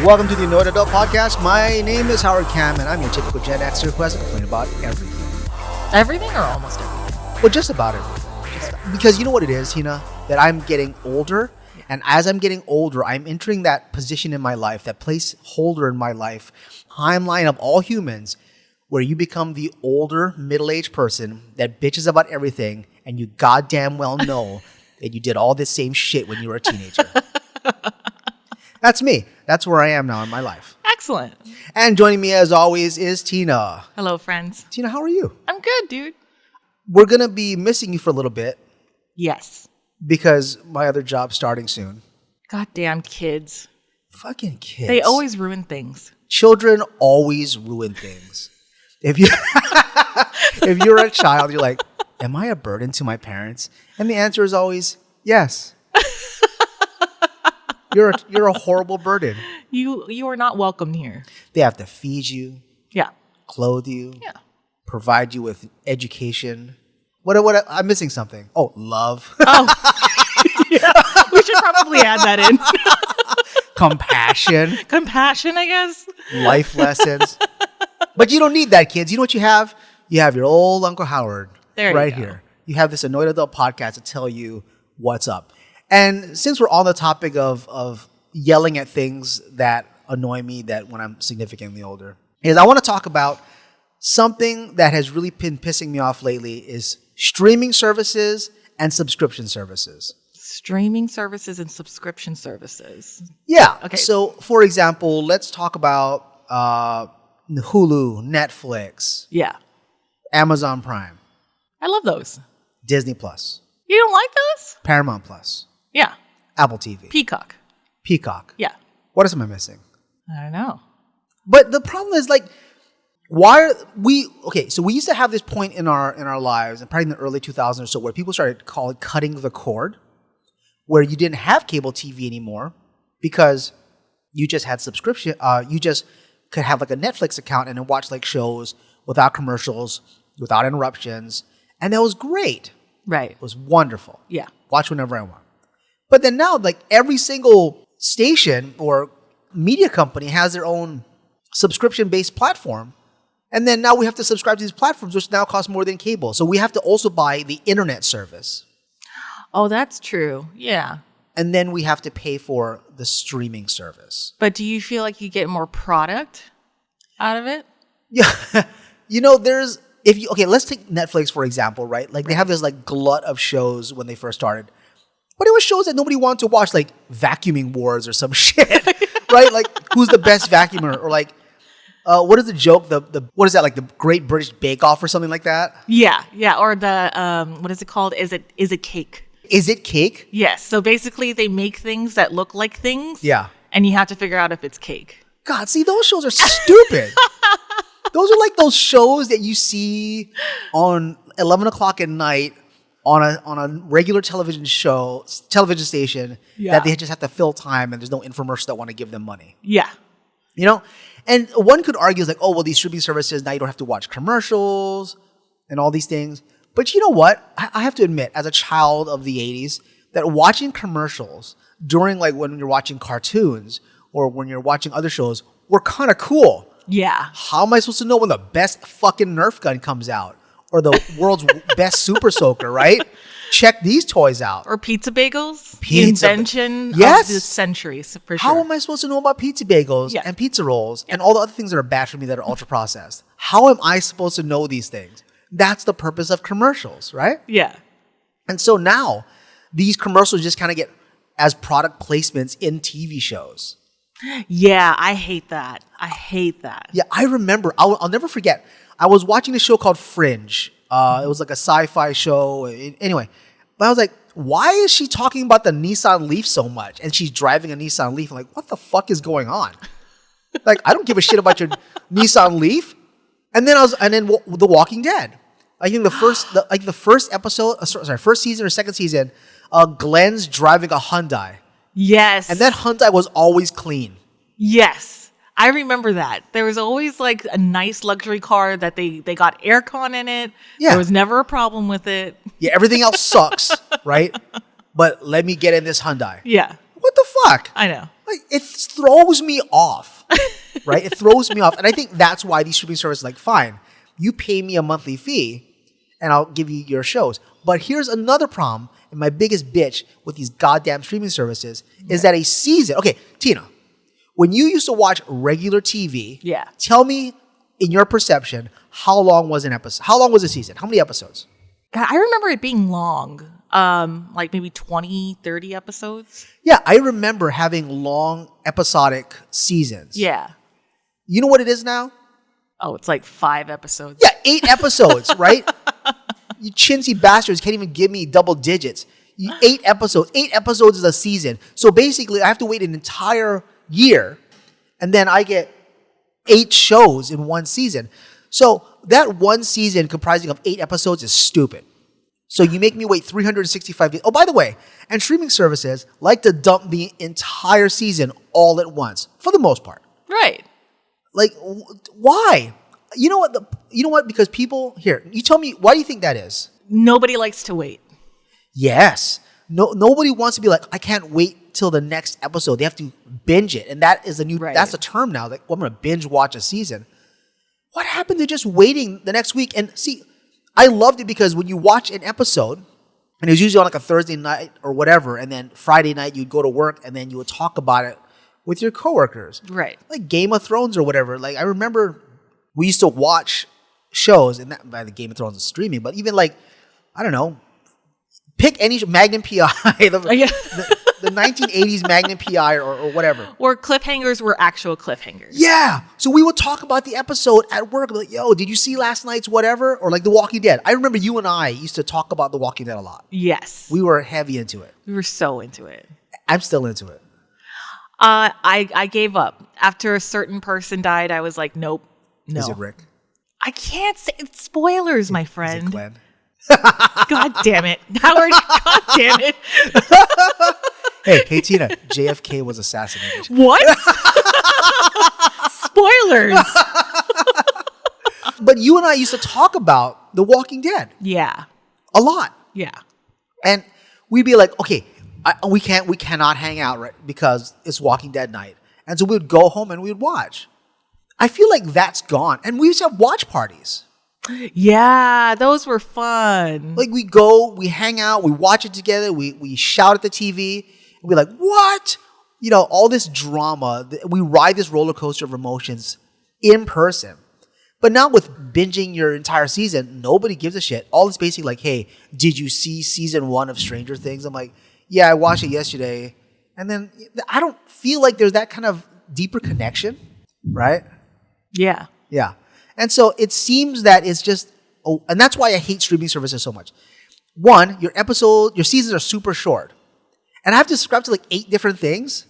Welcome to the Annoyed Adult Podcast. My name is Howard Kam, and I'm your typical Gen Xer who has to complain about everything. Everything or almost everything? Well, just about everything. Because you know what it is, Hina? That I'm getting older, and as I'm getting older, I'm entering that position in my life, that placeholder in my life, timeline of all humans, where you become the older, middle-aged person that bitches about everything, and you goddamn well know that you did all this same shit when you were a teenager. That's me. That's where I am now in my life. Excellent. And joining me as always is Tina. Hello, friends. Tina, how are you? I'm good, dude. We're going to be missing you for a little bit Yes. because my other job's starting soon. Goddamn kids. Fucking kids. They always ruin things. Children always ruin things. If you if you're a child, you're like, am I a burden to my parents? And the answer is always yes. You're a horrible burden. You are not welcome here. They have to feed you, Yeah. clothe you, Yeah. provide you with education. What I'm missing something. Oh, love. Oh. Yeah. We should probably add that in. Compassion, Compassion, I guess. life lessons. But you don't need that, kids. You know what you have? You have your old Uncle Howard There you right go. here. You have this Annoyed Adult Podcast to tell you what's up. And since we're on the topic of yelling at things that annoy me that when I'm significantly older, is I want to talk about something that has really been pissing me off lately is streaming services and subscription services. Streaming services and subscription services. Yeah. Okay. So, for example, let's talk about Hulu, Netflix, Yeah. Amazon Prime, I love those. Disney Plus, You don't like those? Paramount Plus, Yeah. Apple TV, Peacock. Peacock. Yeah. What else am I missing? I don't know. But the problem is, like, why are we okay? So we used to have this point in our lives, and probably in the early 2000s or so, where people started cutting the cord, where you didn't have cable TV anymore because you just had subscription. You just could have like a Netflix account and then watch like shows without commercials, without interruptions, and that was great. Right. It was wonderful. Yeah. Watch whenever I want. But then now, like every single station or media company has their own subscription-based platform. And then now we have to subscribe to these platforms, which now cost more than cable. So we have to also buy the internet service. Oh, that's true. Yeah. And then we have to pay for the streaming service. But do you feel like you get more product out of it? Yeah. Let's take Netflix, for example, right? Like they have this like glut of shows when they first started. But it was shows that nobody wanted to watch, like Vacuuming Wars or some shit, right? Like who's the best vacuumer? Or like, what is the joke? What is that, like the Great British Bake Off or something like that? Yeah, yeah. Or the what is it called? Is it cake? Is it cake? Yes. So basically, they make things that look like things. Yeah. And you have to figure out if it's cake. God, see, those shows are stupid. Those are like those shows that you see on 11 o'clock at night on a regular television station Yeah. that they just have to fill time and there's no infomercials that want to give them money. Yeah. You know? And one could argue like, oh, well, these streaming services, now you don't have to watch commercials and all these things. But you know what? I have to admit, as a child of the 80s, that watching commercials during like when you're watching cartoons or when you're watching other shows were kind of cool. Yeah. How am I supposed to know when the best fucking Nerf gun comes out? Or the world's best Super Soaker, right? Check these toys out. Or pizza bagels. Pizza The invention Yes. of the century, for sure. How am I supposed to know about pizza bagels Yeah. and pizza rolls and all the other things that are bad for me that are ultra processed? How am I supposed to know these things? That's the purpose of commercials, right? Yeah. And so now these commercials just kind of get as product placements in TV shows. Yeah. I hate that. I hate that. Yeah, I remember. I'll never forget. I was watching a show called Fringe. It was like a sci-fi show. Anyway, but I was like, why is she talking about the Nissan Leaf so much? And she's driving a Nissan Leaf. I'm like, what the fuck is going on? Like, I don't give a shit about your Nissan Leaf. And then The Walking Dead. I think the first episode, first season or second season, Glenn's driving a Hyundai, Yes. and that Hyundai was always clean. Yes. I remember that. There was always like a nice luxury car that they got aircon in it. Yeah. There was never a problem with it. Yeah, everything else sucks, right? But let me get in this Hyundai. Yeah. What the fuck? I know. Like, it throws me off, right? It throws me off. And I think that's why these streaming services are like, fine, you pay me a monthly fee and I'll give you your shows. But here's another problem, and my biggest bitch with these goddamn streaming services is that a season, okay, Tina, when you used to watch regular TV, tell me in your perception, how long was an episode? How long was a season? How many episodes? God, I remember it being long, like maybe 20, 30 episodes. Yeah, I remember having long episodic seasons. Yeah. You know what it is now? Oh, it's like 5 episodes. Yeah, 8 episodes, right? You chintzy bastards can't even give me double digits. 8 episodes. 8 episodes is a season. So basically, I have to wait an entire year, and then I get 8 shows in one season. So that one season comprising of 8 episodes is stupid. So you make me wait 365 days. Oh, by the way, and streaming services like to dump the entire season all at once, for the most part. Right. Like, why? You know what? You know what? Because people here. You tell me. Why do you think that is? Nobody likes to wait. Yes. Nobody wants to be like, I can't wait till the next episode. They have to binge it, and that is a new. Right. That's a term now. Like, well, I'm going to binge watch a season. What happened to just waiting the next week? And see, I loved it because when you watch an episode, and it was usually on like a Thursday night or whatever, and then Friday night you'd go to work, and then you would talk about it with your coworkers. Right. Like Game of Thrones or whatever. Like, I remember we used to watch shows, and that by the Game of Thrones is streaming, but even like, I don't know, pick any Magnum PI, the 1980s Magnum PI or whatever. Or cliffhangers were actual cliffhangers. Yeah. So we would talk about the episode at work. Like, yo, did you see last night's whatever? Or like The Walking Dead. I remember you and I used to talk about The Walking Dead a lot. Yes. We were heavy into it. We were so into it. I'm still into it. I gave up. After a certain person died, I was like, nope. No. Is it Rick? I can't say it's spoilers, my Is friend. it Glenn? God damn it. Howard, God damn it. Hey, Tina, JFK was assassinated. What? Spoilers. But you and I used to talk about The Walking Dead Yeah. a lot. Yeah. And we'd be like, okay, we cannot hang out right because it's Walking Dead night. And so we would go home and we would watch. I feel like that's gone. And we used to have watch parties. Yeah, those were fun. Like we go, we hang out, we watch it together, we shout at the TV, and we're like, what? You know, all this drama. We ride this roller coaster of emotions in person. But now with binging your entire season, nobody gives a shit. All it's basically like, hey, did you see season 1 of Stranger Things? I'm like, yeah, I watched it yesterday. And then I don't feel like there's that kind of deeper connection, right? Yeah. Yeah. And so it seems that it's just, and that's why I hate streaming services so much. One, your seasons are super short. And I have to subscribe to like 8 different things.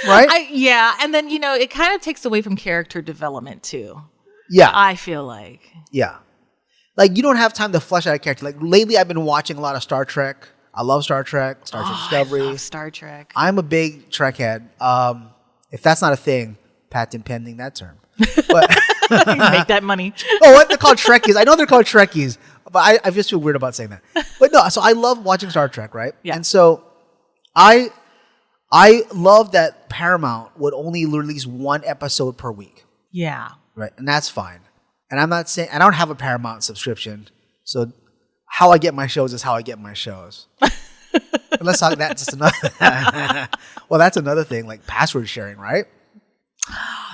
Right? Yeah. And then, it kind of takes away from character development too. Yeah. I feel like. Yeah. Like you don't have time to flesh out a character. Like lately I've been watching a lot of Star Trek. I love Star Trek, Star Trek Discovery. I love Star Trek. I'm a big Trek head. If that's not a thing, patent pending that term. But make that money. Oh, what they're called Trekkies. I know they're called Trekkies, but I just feel weird about saying that. But no, so I love watching Star Trek, right? Yeah. And so I love that Paramount would only release 1 episode per week. Yeah. Right. And that's fine. And I'm not saying, I don't have a Paramount subscription. So how I get my shows is how I get my shows. But let's talk that just another. Well, that's another thing, like password sharing, right?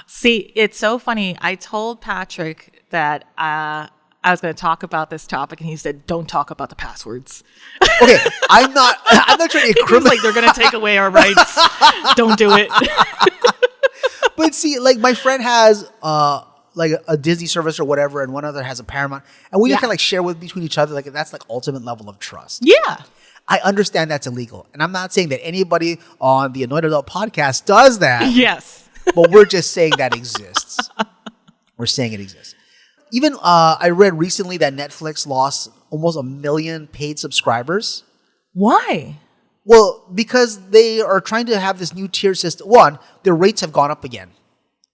See, it's so funny. I told Patrick that I was going to talk about this topic, and he said, "Don't talk about the passwords." Okay, I'm not trying to He was incriminate. like, "They're going to take away our rights. Don't do it." But see, like my friend has like a Disney service or whatever, and one other has a Paramount, and we just kind of like share between each other. Like that's like ultimate level of trust. Yeah. I understand that's illegal, and I'm not saying that anybody on the Anointed Adult podcast does that. Yes. But we're just saying that exists. We're saying it exists. Even I read recently that Netflix lost almost 1 million paid subscribers. Why? Well, because they are trying to have this new tier system. One, their rates have gone up again.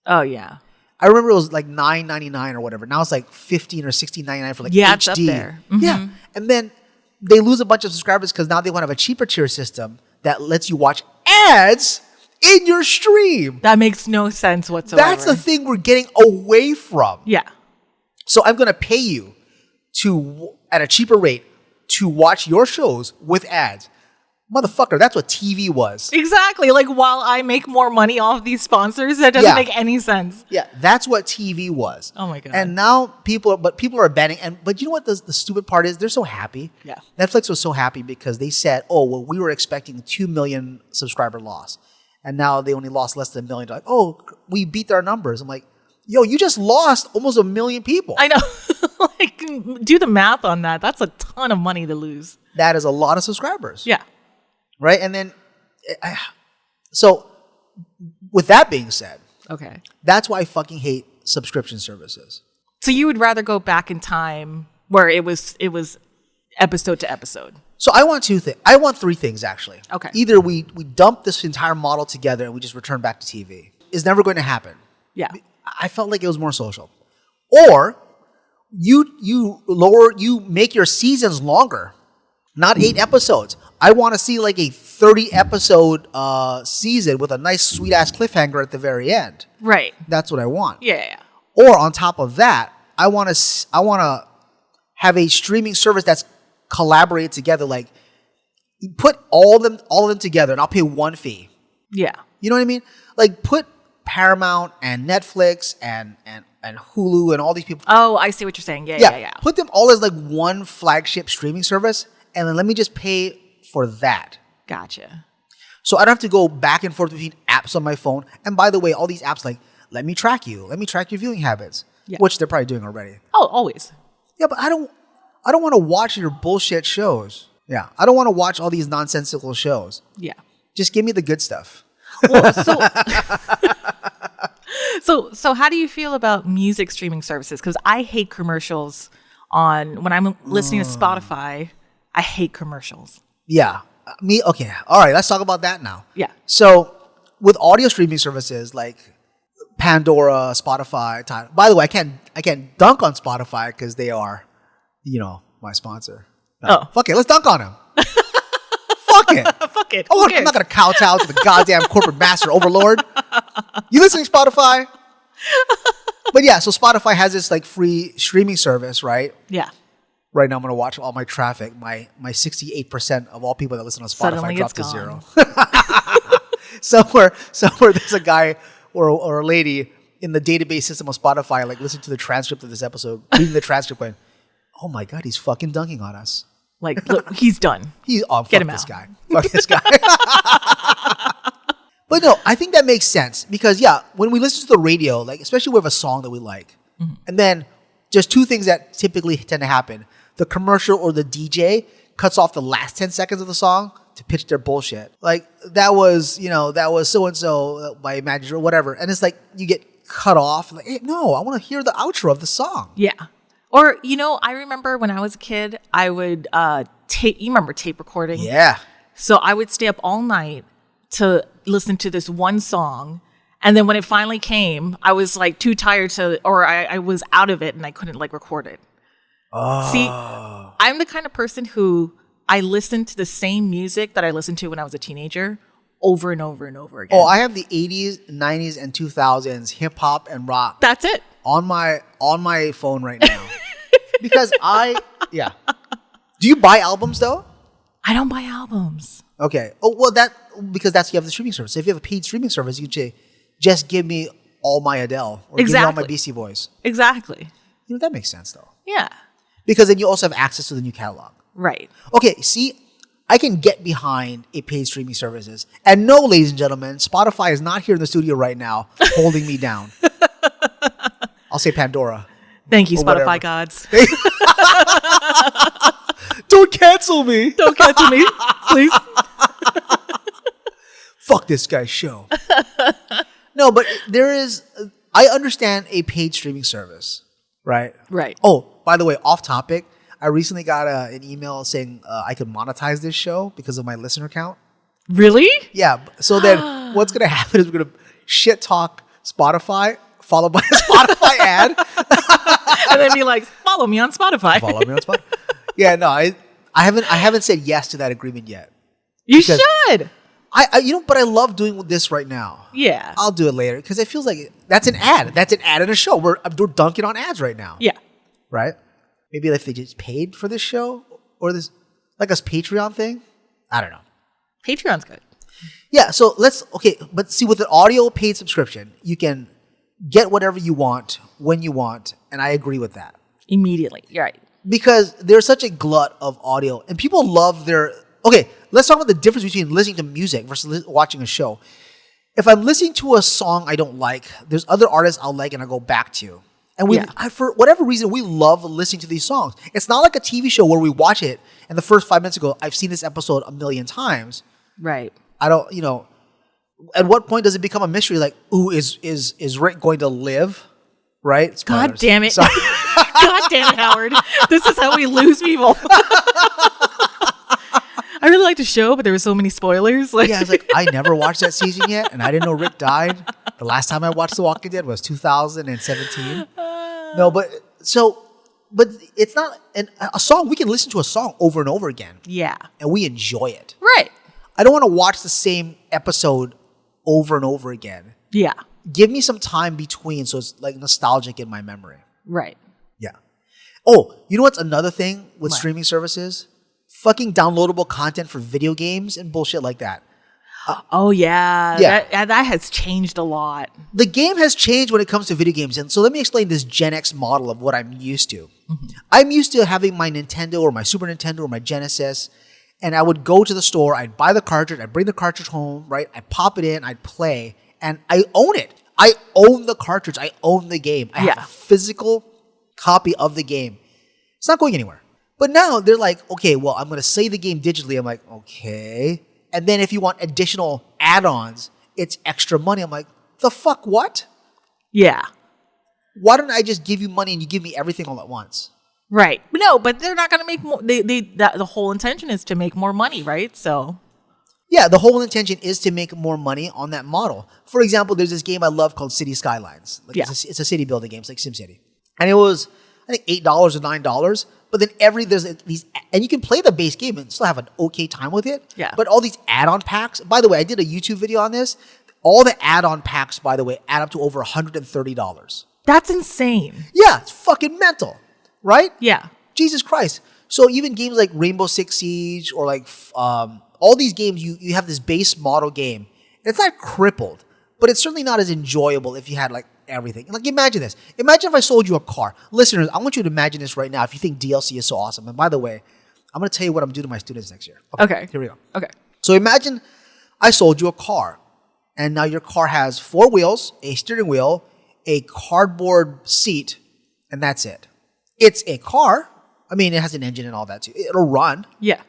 Oh, yeah. I remember it was like $9.99 or whatever. Now it's like $15 or $16.99 for like HD. It's up there. Mm-hmm. Yeah. And then they lose a bunch of subscribers because now they want to have a cheaper tier system that lets you watch ads in your stream. That makes no sense whatsoever. That's the thing we're getting away from. Yeah. So I'm going to pay you at a cheaper rate to watch your shows with ads. Motherfucker, that's what TV was. Exactly. Like, while I make more money off these sponsors, that doesn't make any sense. Yeah, that's what TV was. Oh my God. And now people are banning. But you know what the stupid part is? They're so happy. Yeah. Netflix was so happy because they said, oh, well, we were expecting 2 million subscriber loss. And now they only lost less than 1 million. Like, oh, we beat our numbers. I'm like, yo, you just lost almost 1 million people. I know. Like, do the math on that. That's a ton of money to lose. That is a lot of subscribers. Yeah. Right? And then, so with that being said, Okay. that's why I fucking hate subscription services. So you would rather go back in time where it was episode to episode. So I want I want three things, actually. Okay. Either we dump this entire model together and we just return back to TV. It's never going to happen. Yeah. I felt like it was more social. Or you make your seasons longer, not 8 episodes. I want to see like a 30 episode season with a nice sweet ass cliffhanger at the very end. Right. That's what I want. Yeah. Or on top of that, I want to have a streaming service that's collaborated together. Like, put all of them together, and I'll pay one fee. Yeah. You know what I mean? Like, put Paramount and Netflix and Hulu and all these people. Oh, I see what you're saying. Yeah. Put them all as like one flagship streaming service, and then let me just pay for that. Gotcha. So I don't have to go back and forth between apps on my phone. And by the way, all these apps like, let me track you. Let me track your viewing habits, which they're probably doing already. Oh, always. Yeah, but I don't want to watch your bullshit shows. Yeah, I don't want to watch all these nonsensical shows. Yeah. Just give me the good stuff. Well, so how do you feel about music streaming services? Because I hate commercials when I'm listening to Spotify. I hate commercials. Yeah. Okay. All right. Let's talk about that now. Yeah. So with audio streaming services like Pandora, Spotify, Tidal. By the way, I can't dunk on Spotify because they are, my sponsor. No. Fuck it. Let's dunk on them. Fuck it. Fuck it. I'm not going to kowtow to the goddamn corporate master overlord. You listening, Spotify? But yeah, so Spotify has this like free streaming service, right? Yeah. Right now I'm going to watch all my traffic. My 68% of all people that listen on Spotify Suddenly dropped to it's zero. somewhere there's a guy or a lady in the database system of Spotify, like listening to the transcript of this episode, reading the transcript going, oh my God, he's fucking dunking on us. Like, look, he's done. Fuck Get him this out. guy. Fuck this guy. But no, I think that makes sense because when we listen to the radio, like especially we have a song that we like, and then just two things that typically tend to happen. The commercial or the DJ cuts off the last 10 seconds of the song to pitch their bullshit. Like that was so-and-so by Imagine or whatever. And it's like you get cut off. Like, hey, no, I want to hear the outro of the song. Yeah. Or, I remember when I was a kid, I would you remember tape recording? Yeah. So I would stay up all night to listen to this one song. And then when it finally came, I was like too tired or I was out of it and I couldn't like record it. Oh. See, I'm the kind of person who I listen to the same music that I listened to when I was a teenager over and over and over again. Oh, I have the 80s, 90s, and 2000s hip hop and rock. That's it. On my phone right now. Because do you buy albums though? I don't buy albums. Okay. Oh, well, because you have the streaming service. So if you have a paid streaming service, you can just give me all my Adele or give me all my Beastie Boys. Exactly. That makes sense though. Yeah. Because then you also have access to the new catalog. Right. Okay, see, I can get behind a paid streaming services. And no, ladies and gentlemen, Spotify is not here in the studio right now holding me down. I'll say Pandora. Thank you, Spotify whatever. gods. Don't cancel me. Don't cancel me, please. Fuck this guy's show. No, but I understand a paid streaming service, right? Right. Oh, by the way, off topic, I recently got an email saying I could monetize this show because of my listener count. Really? Yeah. So then what's going to happen is we're going to shit talk Spotify followed by a Spotify ad. And then be like, follow me on Spotify. Follow me on Spotify. Yeah, no, I haven't said yes to that agreement yet. You should. But I love doing this right now. Yeah. I'll do it later because it feels like that's an ad. That's an ad in a show. We're dunking on ads right now. Yeah. Right? Maybe if they just paid for this show or this, like a Patreon thing. I don't know. Patreon's good. Yeah. So but see, with an audio paid subscription, you can get whatever you want when you want. And I agree with that. Immediately. You're right. Because there's such a glut of audio and people love okay, let's talk about the difference between listening to music versus watching a show. If I'm listening to a song I don't like, there's other artists I'll like and I go back to. And for whatever reason, we love listening to these songs. It's not like a TV show where we watch it and the first 5 minutes ago, I've seen this episode a million times. Right. I don't, at what point does it become a mystery? Like, ooh, is Rick going to live? Right? Spoilers. God damn it. Sorry. God damn it, Howard. This is how we lose people. I really liked the show, but there were so many spoilers. Yeah, I was like, I never watched that season yet, and I didn't know Rick died. The last time I watched The Walking Dead was 2017. No, but it's not a song. We can listen to a song over and over again. Yeah. And we enjoy it. Right. I don't want to watch the same episode over and over again. Yeah. Give me some time between so it's like nostalgic in my memory. Right. Yeah. Oh, you know what's another thing with What? streaming services? Fucking downloadable content for video games and bullshit like that. Oh, yeah. Yeah. That has changed a lot. The game has changed when it comes to video games. And so let me explain this Gen X model of what I'm used to. Mm-hmm. I'm used to having my Nintendo or my Super Nintendo or my Genesis. And I would go to the store, I'd buy the cartridge, I'd bring the cartridge home, right? I'd pop it in, I'd play, and I own it. I own the cartridge. I own the game. I have a physical copy of the game. It's not going anywhere. But now they're like, okay, well, I'm going to save the game digitally. I'm like, okay. And then if you want additional add-ons, it's extra money. I'm like, the fuck, what? Yeah. Why don't I just give you money and you give me everything all at once? Right. No, but they're not going to make more. The whole intention is to make more money, right? So. Yeah, the whole intention is to make more money on that model. For example, there's this game I love called City Skylines. It's a city building game. It's like SimCity. And it was, I think, $8 or $9. But then there's these, and you can play the base game and still have an okay time with it. Yeah. But all these add-on packs, by the way, I did a YouTube video on this. All the add-on packs, by the way, add up to over $130. That's insane. Yeah, it's fucking mental, right? Yeah. Jesus Christ. So even games like Rainbow Six Siege or like all these games, you have this base model game. It's not crippled, but it's certainly not as enjoyable if you had like everything. Like imagine this. Imagine if I sold you a car. Listeners, I want you to imagine this right now if you think DLC is so awesome. And by the way, I'm going to tell you what I'm doing to my students next year. Okay. Here we go. Okay. So imagine I sold you a car and now your car has 4 wheels, a steering wheel, a cardboard seat, and that's it. It's a car. I mean, it has an engine and all that too. It'll run. Yeah.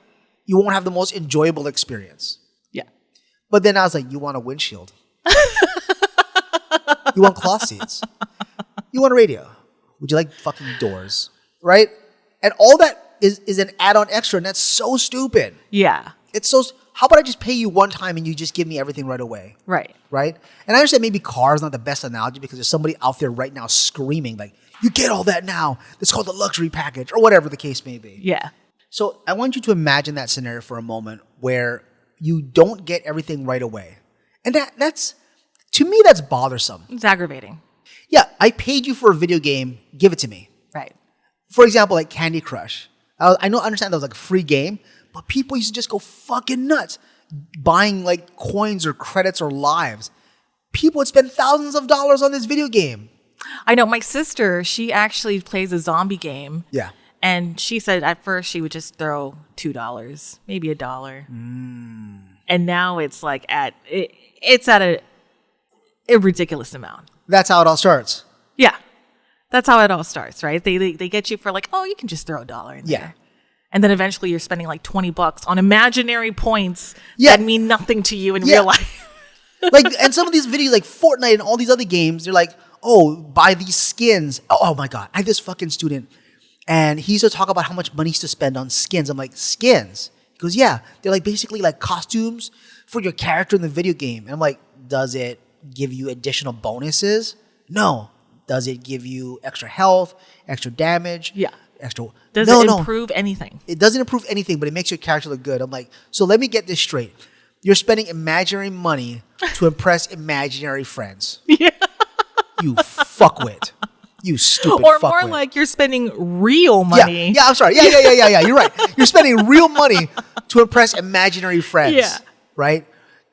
You won't have the most enjoyable experience. Yeah. But then I was like, you want a windshield. You want cloth seats. You want a radio. Would you like fucking doors? Right? And all that is an add-on extra, and that's so stupid. Yeah. It's so... How about I just pay you one time and you just give me everything right away? Right. Right? And I understand maybe car is not the best analogy because there's somebody out there right now screaming like, you get all that now. It's called the luxury package or whatever the case may be. Yeah. So I want you to imagine that scenario for a moment where you don't get everything right away. And that's, to me, that's bothersome. It's aggravating. Yeah, I paid you for a video game. Give it to me. Right. For example, like Candy Crush. I understand that was like a free game, but people used to just go fucking nuts buying like coins or credits or lives. People would spend thousands of dollars on this video game. I know my sister, she actually plays a zombie game. Yeah. And she said at first she would just throw $2, maybe $1. And now it's like it's at a ridiculous amount. That's how it all starts. Yeah. That's how it all starts, right? They get you for like, oh, you can just throw $1 in there. Yeah. And then eventually you're spending like $20 on imaginary points Yeah. that mean nothing to you in Yeah. real life. Like, and some of these videos, like Fortnite and all these other games, they're like, oh, buy these skins. Oh my God. I had this fucking student and he used to talk about how much money he used to spend on skins. I'm like, skins? He goes, yeah. They're like basically like costumes for your character in the video game. And I'm like, does it give you additional bonuses? No. Does it give you extra health, extra damage? Yeah. Extra. Does it improve anything? It doesn't improve anything, but it makes your character look good. I'm like, so let me get this straight. You're spending imaginary money to impress imaginary friends. Yeah. You fuckwit. You stupid Or fuckwit. more like you're spending real money. Yeah, I'm sorry. Yeah. You're right. You're spending real money to impress imaginary friends. Yeah. Right?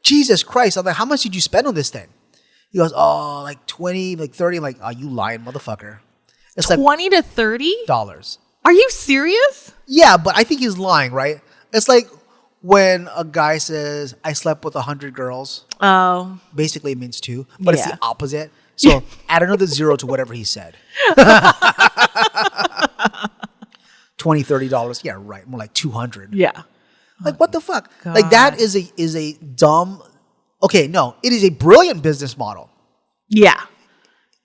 Jesus Christ. I'm like, how much did you spend on this thing? He goes, oh, like 20, like 30. I'm like, oh, you lying motherfucker. It's like $20 to $30? dollars. Are you serious? Yeah, but I think he's lying, right? It's like when a guy says, I slept with 100 girls. Oh. Basically, it means 2, but it's Yeah. the opposite. So add another 0 to whatever he said. $20, $30. Yeah, right. More like 200. Yeah. Like, what the fuck? Like, that is a dumb. Okay, no, it is a brilliant business model. Yeah.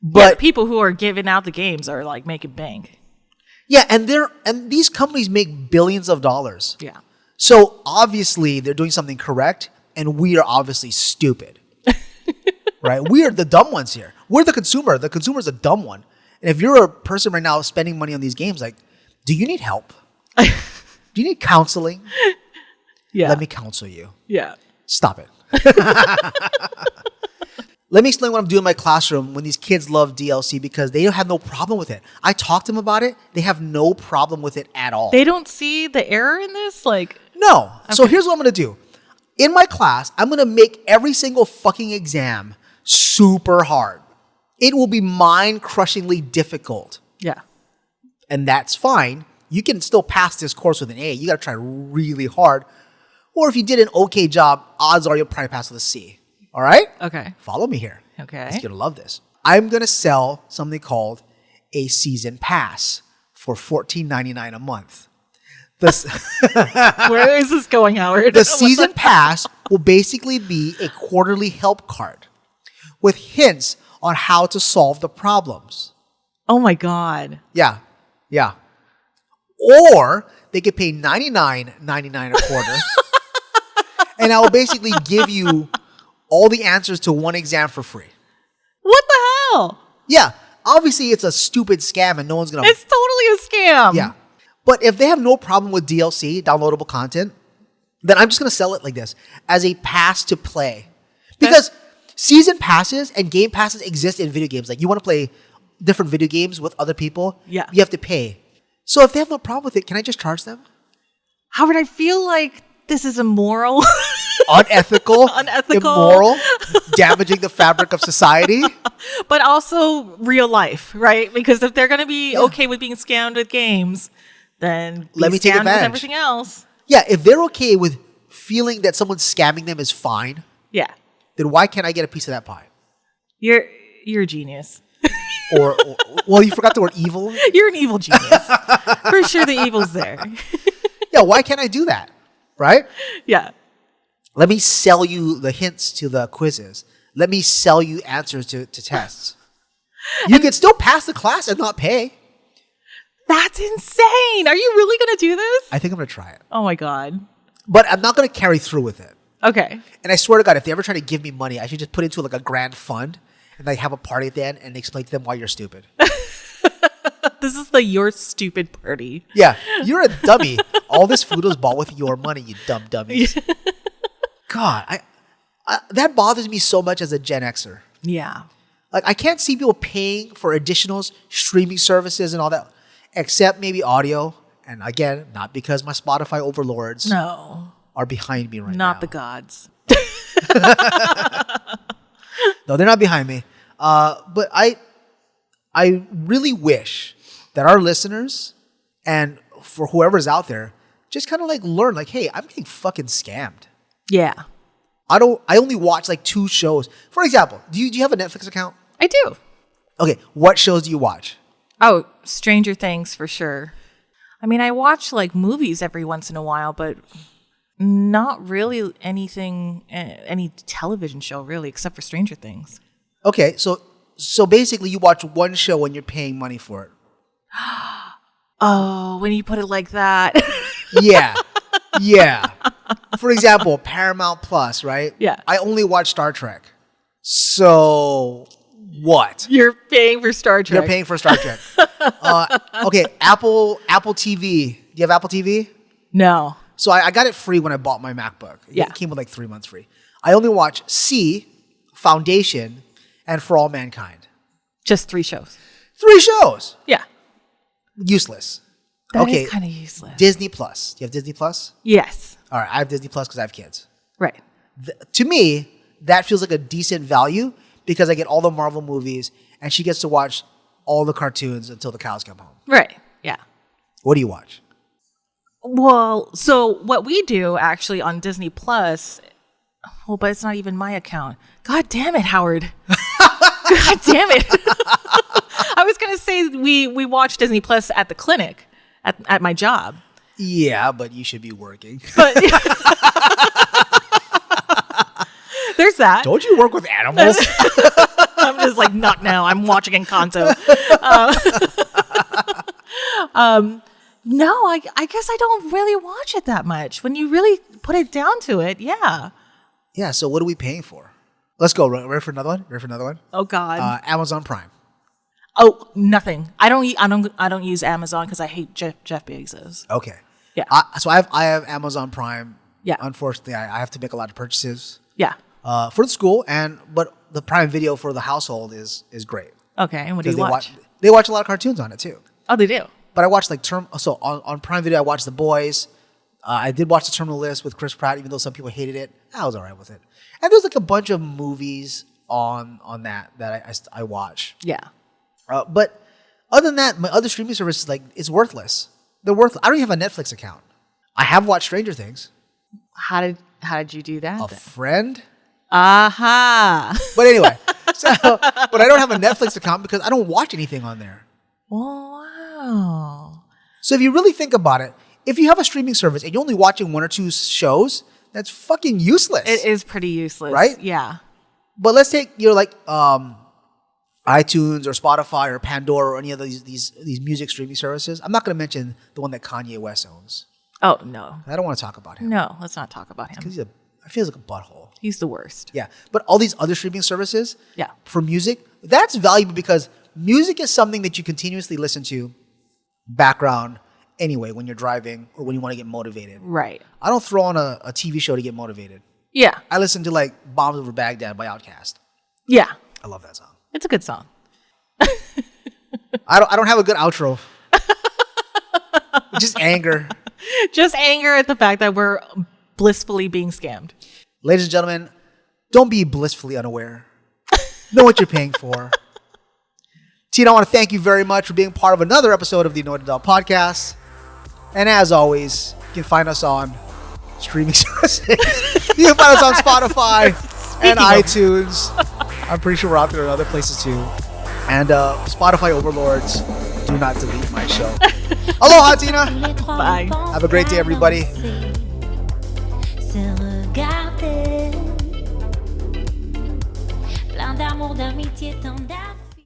But the people who are giving out the games are like making bank. yeah, and these companies make billions of dollars. Yeah. So obviously they're doing something correct, and we are obviously stupid. Right? We are the dumb ones here. We're the consumer. The consumer's a dumb one. And if you're a person right now spending money on these games, like, do you need help? Do you need counseling? Yeah. Let me counsel you. Yeah. Stop it. Let me explain what I'm doing in my classroom when these kids love DLC because they have no problem with it. I talk to them about it. They have no problem with it at all. They don't see the error in this? Like, No. So here's what I'm going to do. In my class, I'm going to make every single fucking exam super hard. It will be mind-crushingly difficult. yeah. And that's fine. You can still pass this course with an A. You got to try really hard. Or if you did an okay job, odds are you'll probably pass with a C. All right? Okay. Follow me here. Okay. You're going to love this. I'm going to sell something called a season pass for $14.99 a month. Where is this going, Howard? The season pass will basically be a quarterly help card with hints on how to solve the problems. Oh my God. Yeah. Or they could pay $99.99 a quarter. And I will basically give you all the answers to one exam for free. What the hell? Yeah. Obviously, it's a stupid scam and no one's going to... It's totally a scam. Yeah. But if they have no problem with DLC, downloadable content, then I'm just going to sell it like this, as a pass to play. Because season passes and game passes exist in video games. Like, you want to play different video games with other people, Yeah. you have to pay. So if they have no problem with it, can I just charge them? Howard, I feel like this is immoral. Unethical, Unethical. immoral, damaging the fabric of society. But also real life, right? Because if they're going to be okay with being scammed with games, then Let me take scammed with advantage. everything else. Yeah, if they're okay with feeling that someone scamming them is fine, Yeah. then why can't I get a piece of that pie? You're a genius. Or well, you forgot the word evil? You're an evil genius. For sure the evil's there. Yeah, why can't I do that? Right? Yeah. Let me sell you the hints to the quizzes. Let me sell you answers to tests. You can still pass the class and not pay. That's insane. Are you really going to do this? I think I'm going to try it. Oh my God. But I'm not going to carry through with it. Okay. And I swear to God, if they ever try to give me money, I should just put it into like a grand fund and like have a party at the end and explain to them why you're stupid. This is the your stupid party. Yeah, you're a dummy. All this food was bought with your money, you dumb dummies. God, I that bothers me so much as a Gen Xer. Yeah. Like, I can't see people paying for additional streaming services and all that, except maybe audio. And again, not because my Spotify overlords No. are behind me right now. Not the gods. No, they're not behind me. But I really wish that our listeners and for whoever's out there just kind of like learn, like, hey, I'm getting fucking scammed. Yeah. I only watch like 2 shows. For example, do you have a Netflix account? I do. Okay, what shows do you watch? Oh, Stranger Things for sure. I mean, I watch like movies every once in a while, but not really anything, any television show really, except for Stranger Things. Okay, so basically you watch one show when you're paying money for it. Oh, when you put it like that. Yeah. Yeah. For example, Paramount Plus, right? Yeah. I only watch Star Trek. So what? You're paying for Star Trek. You're paying for Star Trek. Okay, Apple TV. Do you have Apple TV? No. So I got it free when I bought my MacBook. Yeah. It came with like 3 months free. I only watch C, Foundation, and For All Mankind. Just 3 shows. 3 shows. Yeah. Useless. That is kind of useless. Disney Plus. Do you have Disney Plus? Yes. All right, I have Disney Plus because I have kids. Right. To me, that feels like a decent value because I get all the Marvel movies and she gets to watch all the cartoons until the cows come home. Right. Yeah. What do you watch? Well, so what we do actually on Disney Plus, well, but it's not even my account. God damn it, Howard. God damn it. I was going to say we watch Disney Plus at the clinic at my job. Yeah, but you should be working. But there's that. Don't you work with animals? I'm just like, not now. I'm watching Encanto. No, I guess I don't really watch it that much. When you really put it down to it, yeah. Yeah, so what are we paying for? Let's go. Ready for another one? Oh God. Amazon Prime. Oh, nothing. I don't use Amazon because I hate Jeff Bezos. Okay. Yeah. So I have Amazon Prime. Yeah. Unfortunately, I have to make a lot of purchases Yeah. for the school, but the Prime Video for the household is great. Okay. And what do you Because watch? they watch a lot of cartoons on it too. Oh, they do. But I watched on Prime Video I watched The Boys. I did watch The Terminal List with Chris Pratt, even though some people hated it. I was all right with it. And there's like a bunch of movies on that I watch. Yeah. But other than that, my other streaming services it's worthless. They're worthless. I don't even have a Netflix account. I have watched Stranger Things. How did you do that? A friend. Aha. But anyway, but I don't have a Netflix account because I don't watch anything on there. Wow. So if you really think about it, if you have a streaming service and you're only watching 1 or 2 shows, that's fucking useless. It is pretty useless. Right? Yeah. But let's take iTunes or Spotify or Pandora or any of these music streaming services. I'm not going to mention the one that Kanye West owns. Oh, no. I don't want to talk about him. No, let's not talk about him. Because I feel like a butthole. He's the worst. Yeah. But all these other streaming services Yeah. for music, that's valuable because music is something that you continuously listen to background anyway when you're driving or when you want to get motivated. Right. I I don't throw on a TV show to get motivated. Yeah. I listen to like Bombs Over Baghdad by Outkast. Yeah. I love that song. It's a good song. I don't have a good outro. Just anger. Just anger at the fact that we're blissfully being scammed. Ladies and gentlemen, don't be blissfully unaware. Know what you're paying for. Tina, I want to thank you very much for being part of another episode of the Annoyed Adult Podcast. And as always, you can find us on streaming services. You can find us on Spotify and iTunes. I'm pretty sure we're out there in other places too. And Spotify overlords, do not delete my show. Aloha, Tina. Bye. Have a great day, everybody. Se regarder, plein d'amour, d'amitié, tant d'affection.